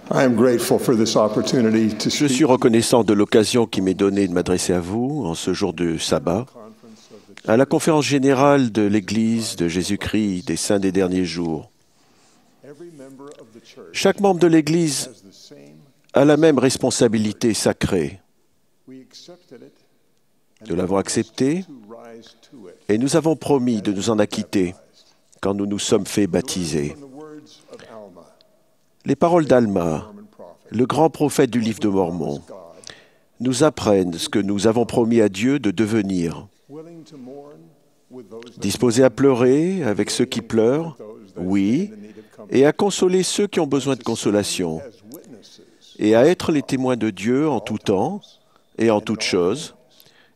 I am grateful for this opportunity to Je suis speak reconnaissant de l'occasion qui m'est donnée de m'adresser à vous en ce jour de sabbat, à la conférence générale de l'Église de Jésus-Christ des Saints des Derniers Jours. every member of the church Chaque membre de l'Église has the same. a la même responsabilité sacrée. We accepted it and Nous l'avons accepté to rise to it. et nous avons promis de nous en acquitter quand nous nous sommes fait baptiser. From the words of Alma, Les paroles d'Alma, Mormon prophet, le grand prophète du livre de Mormon, God, nous apprennent ce que nous avons promis à Dieu de devenir. willing to mourn with those that Disposés à pleurer avec ceux qui pleurent, oui, et à consoler ceux qui ont besoin de consolation, as witnesses et à être les témoins de Dieu en tout temps et en toutes choses,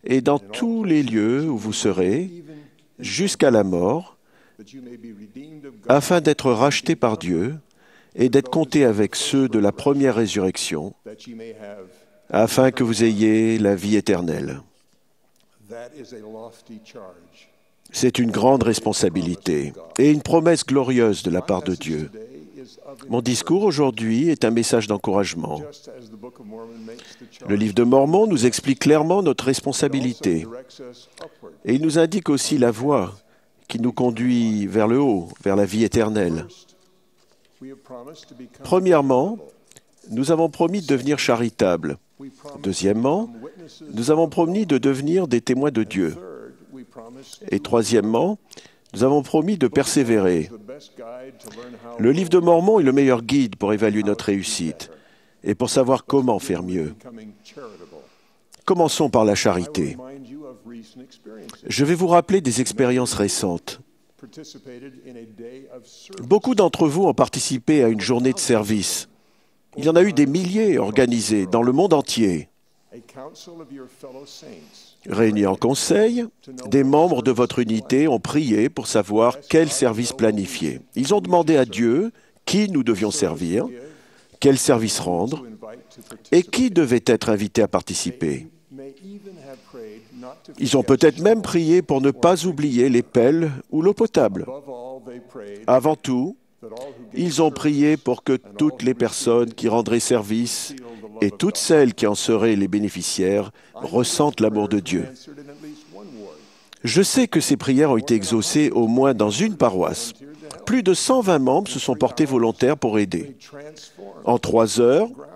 et dans tous les lieux où vous serez, jusqu'à la mort, that you may be redeemed of God, afin d'être rachetés par Dieu et d'être comptés avec ceux de la première résurrection, that you may have. afin que vous ayez la vie éternelle. That is a lofty charge. C'est une grande responsabilité et une promesse glorieuse de la part de Dieu. Today is of Mon discours aujourd'hui est un message d'encouragement. just as the Book of Mormon makes the charge. Le livre de Mormon nous explique clairement notre responsabilité Directs us upward. et il nous indique aussi la voie qui nous conduit vers le haut, vers la vie éternelle. We have promised to become Premièrement, nous avons promis de devenir charitables. we promise Deuxièmement, witnesses. nous avons promis de devenir des témoins de Dieu. Third, we promise Et troisièmement, nous avons promis de persévérer. the best guide to learn how Le livre de Mormon est le meilleur guide pour évaluer notre réussite et pour savoir comment faire mieux. becoming charitable. Commençons par la charité. Remind you of recent experiences. Je vais vous rappeler des expériences récentes. Participated in a day of service. Beaucoup d'entre vous ont participé à une journée de service. Il y en a eu des milliers organisés dans le monde entier. A council of your fellow saints. Réunis en conseil, des membres de votre unité ont prié pour savoir quel service planifier. Ils ont demandé à Dieu qui nous devions servir, quel service rendre To invite to participate. et qui devait être invité à participer. May even have prayed not to Ils ont peut-être même prié pour ne pas oublier les pelles ou l'eau potable. above all they prayed Avant tout, that all who gave ils ont prié pour que toutes les personnes qui rendraient service et toutes celles qui en seraient les bénéficiaires ressentent l'amour de Dieu. answered in at least one ward. Je sais que ces prières ont été exaucées au moins dans une paroisse. Plus de 120 membres se sont portés volontaires pour aider. Transformed En 3 heures, grounds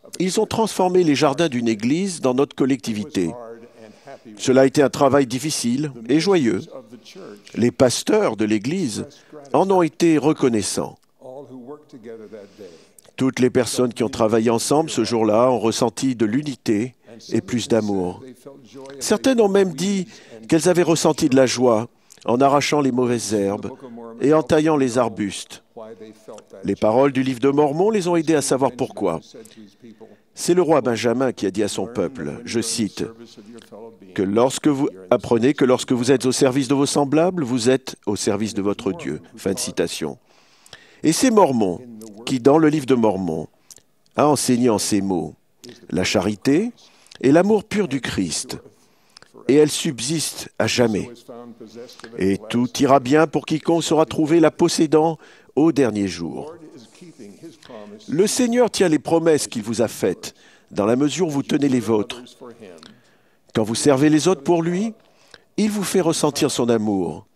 of ils ont transformé les jardins d'une église dans notre collectivité. hard and happy Cela a été un travail difficile et joyeux. of the church. Les pasteurs de l'église en ont été reconnaissants. All who worked together that day. Toutes les personnes qui ont travaillé ensemble ce jour-là ont ressenti de l'unité et plus d'amour. They felt joy as Certaines ont même dit qu'elles avaient ressenti de la joie en arrachant les mauvaises herbes et en taillant les arbustes. why they felt that. Les paroles du livre de Mormon les ont aidées à savoir pourquoi. Said to his people, C'est le roi Benjamin qui a dit à son peuple, je cite, service of your fellow being. que lorsque vous apprenez que lorsque vous êtes au service de vos semblables, vous êtes au service de votre Dieu. Fin de citation. Et c'est Mormon qui, dans le livre de Mormon, a enseigné en ces mots la charité et l'amour pur du Christ, et elle subsiste à jamais. Was found possessed of it. Et tout ira bien pour quiconque sera trouvé la possédant au dernier jour. Lord is keeping his promise Le Seigneur tient les promesses qu'il vous a faites, dans la mesure où vous tenez les vôtres. for him. Quand vous servez les autres pour lui, il vous fait ressentir son amour.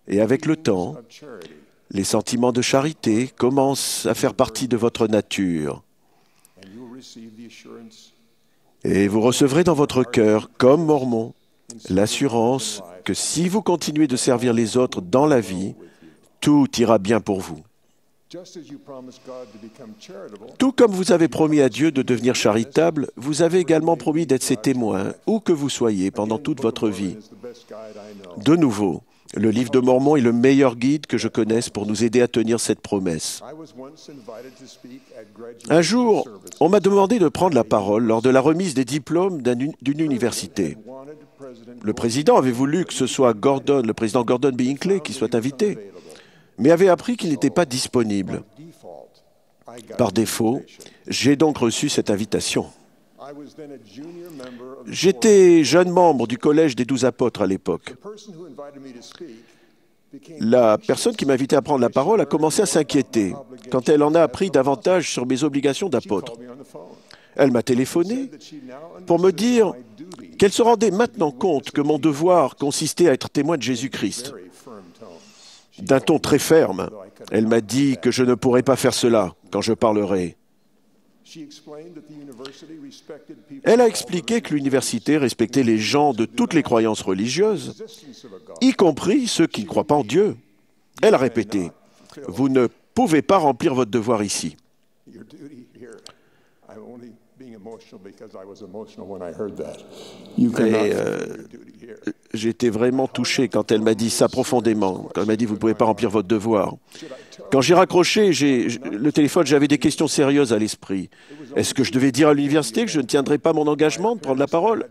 Et avec le temps, Of charity. les sentiments de charité commencent à faire partie de votre nature. And you will receive the assurance Et vous recevrez dans votre cœur, comme Mormon, l'assurance que si vous continuez de servir les autres dans la vie, tout ira bien pour vous. just as you promised God to become charitable. Tout comme vous avez promis à Dieu de devenir charitable, vous avez également promis d'être ses témoins, où que vous soyez, pendant toute votre vie. Is the best guide I know. De nouveau, le livre de Mormon est le meilleur guide que je connaisse pour nous aider à tenir cette promesse. I was once invited to speak at graduate Un jour, service. on m'a demandé de prendre la parole lors de la remise des diplômes d'une université. Wanted President Le président avait voulu que ce soit le président Gordon B. Hinckley qui soit invité, mais avait appris qu'il n'était pas disponible. default. I got Par défaut, j'ai donc reçu cette invitation. I was then a junior member of the J'étais jeune membre du Collège des 12 apôtres à l'époque. person who invited me to speak la personne qui m'invitait à prendre la parole a commencé à s'inquiéter quand elle en a appris davantage sur mes obligations d'apôtre. Elle m'a téléphoné pour me dire qu'elle se rendait maintenant compte que mon devoir consistait à être témoin de Jésus-Christ. D'un ton très ferme, elle m'a dit que je ne pourrais pas faire cela quand je parlerai. Elle a expliqué que l'université respectait les gens de toutes les croyances religieuses, y compris ceux qui ne croient pas en Dieu. Elle a répété, « Vous ne pouvez pas remplir votre devoir ici. » J'étais vraiment touché quand elle m'a dit ça profondément, quand elle m'a dit « Vous ne pouvez pas remplir votre devoir ». Quand j'ai raccroché le téléphone, j'avais des questions sérieuses à l'esprit. Est-ce que je devais dire à l'université que je ne tiendrais pas mon engagement de prendre la parole?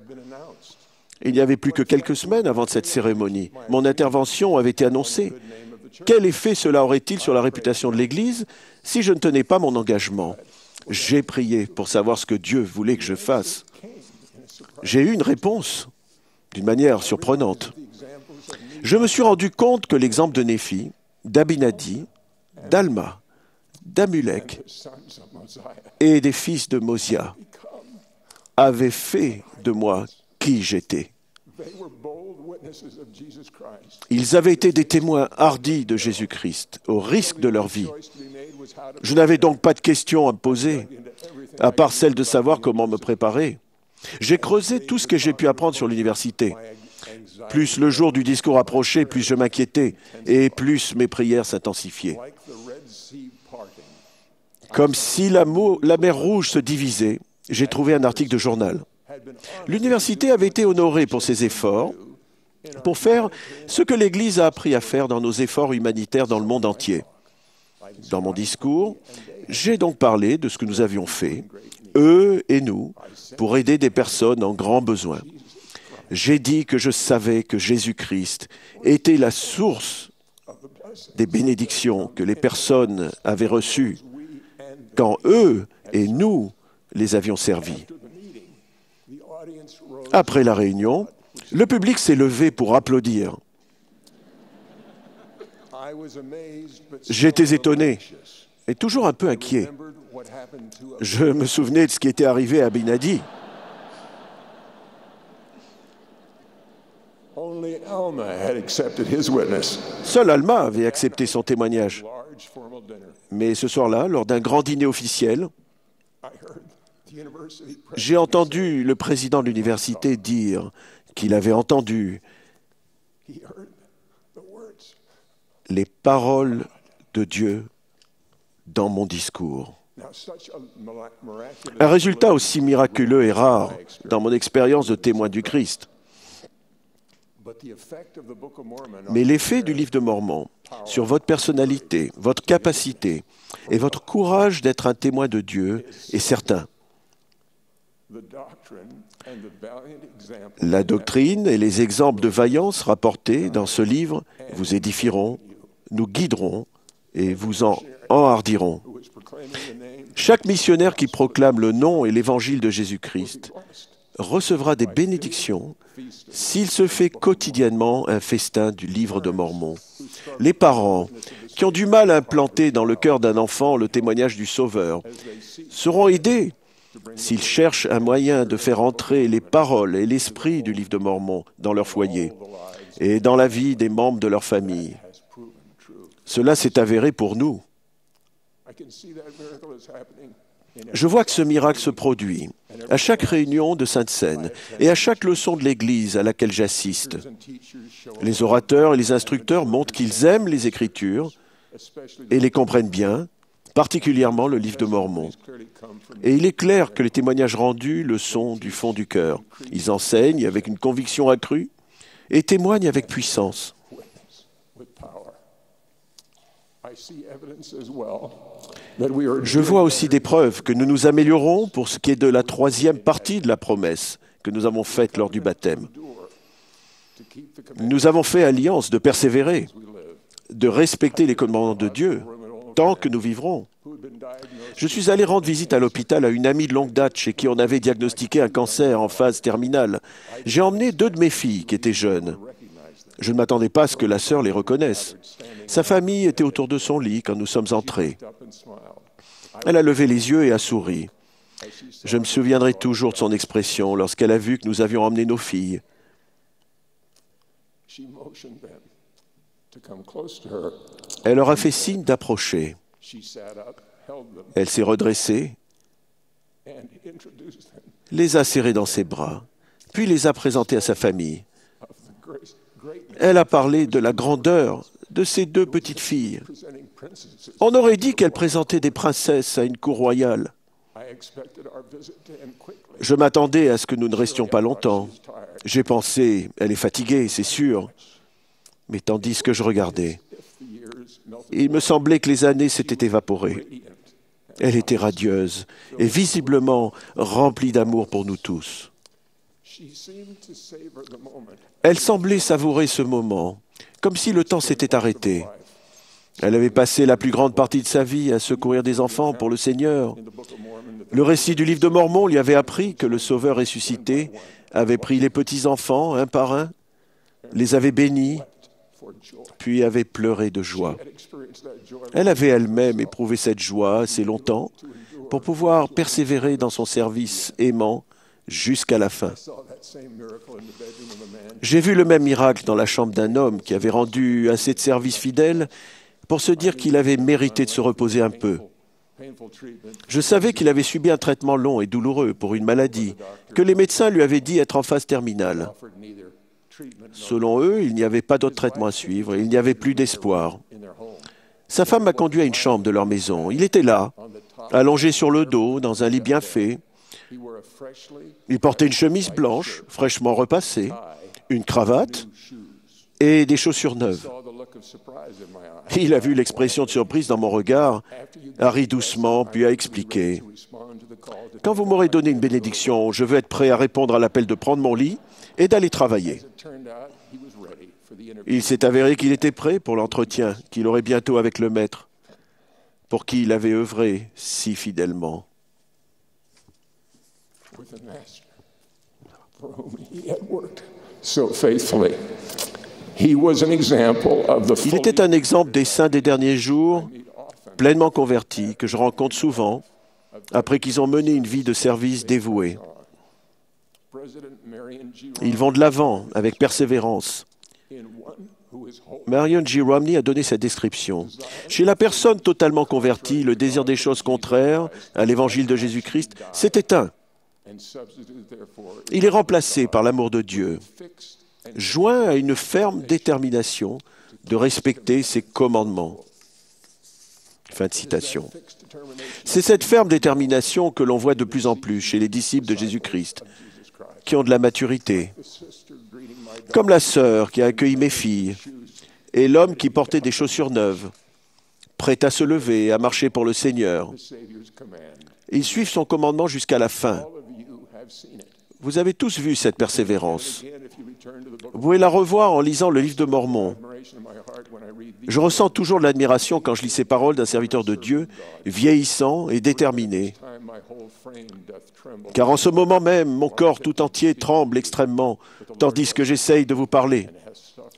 Il n'y avait plus que quelques semaines avant cette cérémonie. Mon intervention avait été annoncée. Quel effet cela aurait-il sur la réputation de l'Église si je ne tenais pas mon engagement? J'ai prié pour savoir ce que Dieu voulait que je fasse. J'ai eu une réponse d'une manière surprenante. Je me suis rendu compte que l'exemple de Néphi, d'Abinadi, d'Alma, d'Amulek et des fils de Mosia avait fait de moi qui j'étais. Ils avaient été des témoins hardis de Jésus-Christ, au risque de leur vie. Je n'avais donc pas de questions à me poser, à part celle de savoir comment me préparer. J'ai creusé tout ce que j'ai pu apprendre sur l'université. Plus le jour du discours approchait, plus je m'inquiétais, et plus mes prières s'intensifiaient. Comme si la mer Rouge se divisait, j'ai trouvé un article de journal. L'université avait été honorée pour ses efforts, pour faire ce que l'Église a appris à faire dans nos efforts humanitaires dans le monde entier. Dans mon discours, j'ai donc parlé de ce que nous avions fait, eux et nous, pour aider des personnes en grand besoin. J'ai dit que je savais que Jésus-Christ était la source des bénédictions que les personnes avaient reçues quand eux et nous les avions servis. Après la réunion, le public s'est levé pour applaudir. J'étais étonné et toujours un peu inquiet. Je me souvenais de ce qui était arrivé à Abinadi. Seul Alma avait accepté son témoignage. Mais ce soir-là, lors d'un grand dîner officiel, j'ai entendu le président de l'université dire qu'il avait entendu les paroles de Dieu dans mon discours. Un résultat aussi miraculeux et rare dans mon expérience de témoin du Christ. Mais l'effet du livre de Mormon sur votre personnalité, votre capacité et votre courage d'être un témoin de Dieu est certain. La doctrine et les exemples de vaillance rapportés dans ce livre vous édifieront, nous guideront et vous en enhardiront. Chaque missionnaire qui proclame le nom et l'évangile de Jésus-Christ recevra des bénédictions s'il se fait quotidiennement un festin du livre de Mormon. Les parents qui ont du mal à implanter dans le cœur d'un enfant le témoignage du Sauveur seront aidés s'ils cherchent un moyen de faire entrer les paroles et l'esprit du livre de Mormon dans leur foyer et dans la vie des membres de leur famille. Cela s'est avéré pour nous. Je vois que ce miracle se produit à chaque réunion de Sainte-Seine et à chaque leçon de l'Église à laquelle j'assiste. Les orateurs et les instructeurs montrent qu'ils aiment les Écritures et les comprennent bien, particulièrement le livre de Mormon. Et il est clair que les témoignages rendus le sont du fond du cœur. Ils enseignent avec une conviction accrue et témoignent avec puissance. Je vois aussi des preuves que nous nous améliorons pour ce qui est de la troisième partie de la promesse que nous avons faite lors du baptême. Nous avons fait alliance de persévérer, de respecter les commandements de Dieu tant que nous vivrons. Je suis allé rendre visite à l'hôpital à une amie de longue date chez qui on avait diagnostiqué un cancer en phase terminale. J'ai emmené 2 de mes filles qui étaient jeunes. Je ne m'attendais pas à ce que la sœur les reconnaisse. Sa famille était autour de son lit quand nous sommes entrés. Elle a levé les yeux et a souri. Je me souviendrai toujours de son expression lorsqu'elle a vu que nous avions emmené nos filles. Elle leur a fait signe d'approcher. Elle s'est redressée, les a serrés dans ses bras, puis les a présentés à sa famille. Elle a parlé de la grandeur de ces deux petites filles. On aurait dit qu'elle présentait des princesses à une cour royale. Je m'attendais à ce que nous ne restions pas longtemps. J'ai pensé, elle est fatiguée, c'est sûr. Mais tandis que je regardais, il me semblait que les années s'étaient évaporées. Elle était radieuse et visiblement remplie d'amour pour nous tous. Elle semblait savourer ce moment, comme si le temps s'était arrêté. Elle avait passé la plus grande partie de sa vie à secourir des enfants pour le Seigneur. Le récit du livre de Mormon lui avait appris que le Sauveur ressuscité avait pris les petits-enfants, un par un, les avait bénis, puis avait pleuré de joie. Elle avait elle-même éprouvé cette joie assez longtemps pour pouvoir persévérer dans son service aimant jusqu'à la fin. J'ai vu le même miracle dans la chambre d'un homme qui avait rendu assez de services fidèles pour se dire qu'il avait mérité de se reposer un peu. Je savais qu'il avait subi un traitement long et douloureux pour une maladie que les médecins lui avaient dit être en phase terminale. Selon eux, il n'y avait pas d'autre traitement à suivre et il n'y avait plus d'espoir. Sa femme m'a conduit à une chambre de leur maison. Il était là, allongé sur le dos, dans un lit bien fait. Il portait une chemise blanche, fraîchement repassée, une cravate et des chaussures neuves. Il a vu l'expression de surprise dans mon regard, a ri doucement, puis a expliqué. « Quand vous m'aurez donné une bénédiction, je veux être prêt à répondre à l'appel de prendre mon lit et d'aller travailler. » Il s'est avéré qu'il était prêt pour l'entretien qu'il aurait bientôt avec le Maître, pour qui il avait œuvré si fidèlement. Il était un exemple des saints des derniers jours, pleinement convertis, que je rencontre souvent, après qu'ils ont mené une vie de service dévouée. Ils vont de l'avant avec persévérance. Marion G. Romney a donné cette description. Chez la personne totalement convertie, le désir des choses contraires à l'évangile de Jésus-Christ s'est éteint. Il est remplacé par l'amour de Dieu, joint à une ferme détermination de respecter ses commandements. Fin de citation. C'est cette ferme détermination que l'on voit de plus en plus chez les disciples de Jésus-Christ, qui ont de la maturité, comme la sœur qui a accueilli mes filles, et l'homme qui portait des chaussures neuves, prêt à se lever et à marcher pour le Seigneur. Ils suivent son commandement jusqu'à la fin. Vous avez tous vu cette persévérance. Vous pouvez la revoir en lisant le livre de Mormon. Je ressens toujours de l'admiration quand je lis ces paroles d'un serviteur de Dieu, vieillissant et déterminé. Car en ce moment même, mon corps tout entier tremble extrêmement, tandis que j'essaye de vous parler.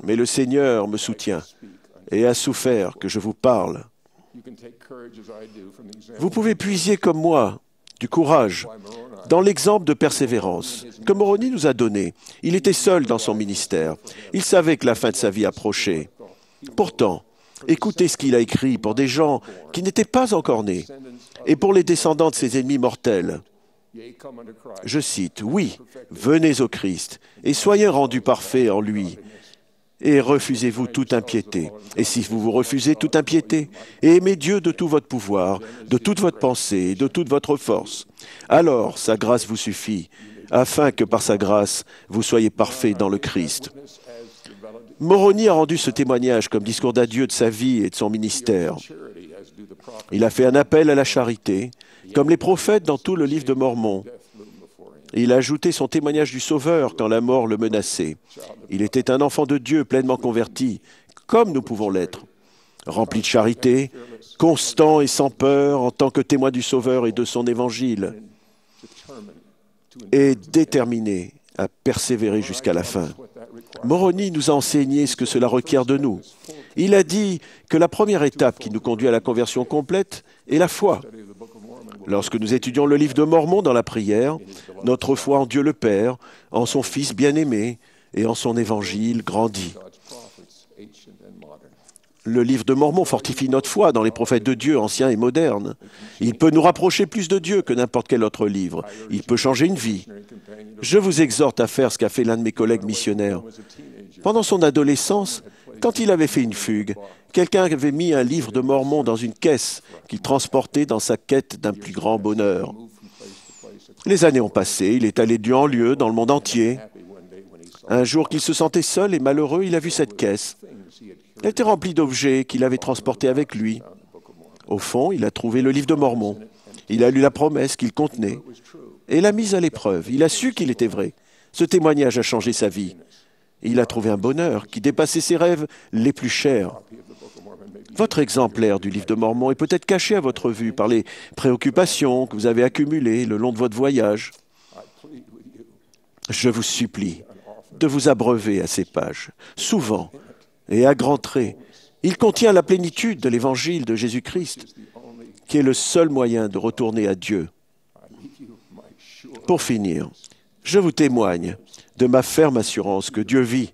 Mais le Seigneur me soutient et a souffert que je vous parle. Vous pouvez puiser comme moi du courage dans l'exemple de persévérance que Moroni nous a donné. Il était seul dans son ministère. Il savait que la fin de sa vie approchait. Pourtant, écoutez ce qu'il a écrit pour des gens qui n'étaient pas encore nés et pour les descendants de ses ennemis mortels. Je cite, « Oui, venez au Christ et soyez rendus parfaits en lui. Et refusez-vous toute impiété. Et si vous vous refusez toute impiété, et aimez Dieu de tout votre pouvoir, de toute votre pensée et de toute votre force, alors sa grâce vous suffit, afin que par sa grâce, vous soyez parfaits dans le Christ. » Moroni a rendu ce témoignage comme discours d'adieu de sa vie et de son ministère. Il a fait un appel à la charité, comme les prophètes dans tout le livre de Mormon. Il a ajouté son témoignage du Sauveur quand la mort le menaçait. Il était un enfant de Dieu pleinement converti, comme nous pouvons l'être, rempli de charité, constant et sans peur en tant que témoin du Sauveur et de son évangile, et déterminé à persévérer jusqu'à la fin. Moroni nous a enseigné ce que cela requiert de nous. Il a dit que la première étape qui nous conduit à la conversion complète est la foi. Lorsque nous étudions le livre de Mormon dans la prière, notre foi en Dieu le Père, en son Fils bien-aimé et en son évangile grandit. Le livre de Mormon fortifie notre foi dans les prophètes de Dieu anciens et modernes. Il peut nous rapprocher plus de Dieu que n'importe quel autre livre. Il peut changer une vie. Je vous exhorte à faire ce qu'a fait l'un de mes collègues missionnaires. Pendant son adolescence, quand il avait fait une fugue, quelqu'un avait mis un livre de Mormon dans une caisse qu'il transportait dans sa quête d'un plus grand bonheur. Les années ont passé, il est allé de lieu en lieu dans le monde entier. Un jour qu'il se sentait seul et malheureux, il a vu cette caisse. Elle était remplie d'objets qu'il avait transportés avec lui. Au fond, il a trouvé le livre de Mormon. Il a lu la promesse qu'il contenait et l'a mise à l'épreuve. Il a su qu'il était vrai. Ce témoignage a changé sa vie. Il a trouvé un bonheur qui dépassait ses rêves les plus chers. Votre exemplaire du livre de Mormon est peut-être caché à votre vue par les préoccupations que vous avez accumulées le long de votre voyage. Je vous supplie de vous abreuver à ces pages, souvent et à grands traits. Il contient la plénitude de l'évangile de Jésus-Christ, qui est le seul moyen de retourner à Dieu. Pour finir, je vous témoigne de ma ferme assurance que Dieu vit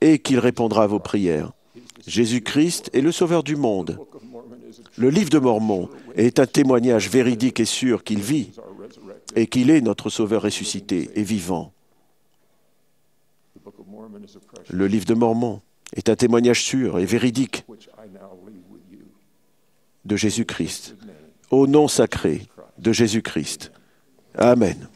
et qu'il répondra à vos prières. Jésus-Christ est le Sauveur du monde. Le livre de Mormon est un témoignage véridique et sûr qu'il vit et qu'il est notre Sauveur ressuscité et vivant. Le livre de Mormon est un témoignage sûr et véridique de Jésus-Christ, au nom sacré de Jésus-Christ. Amen.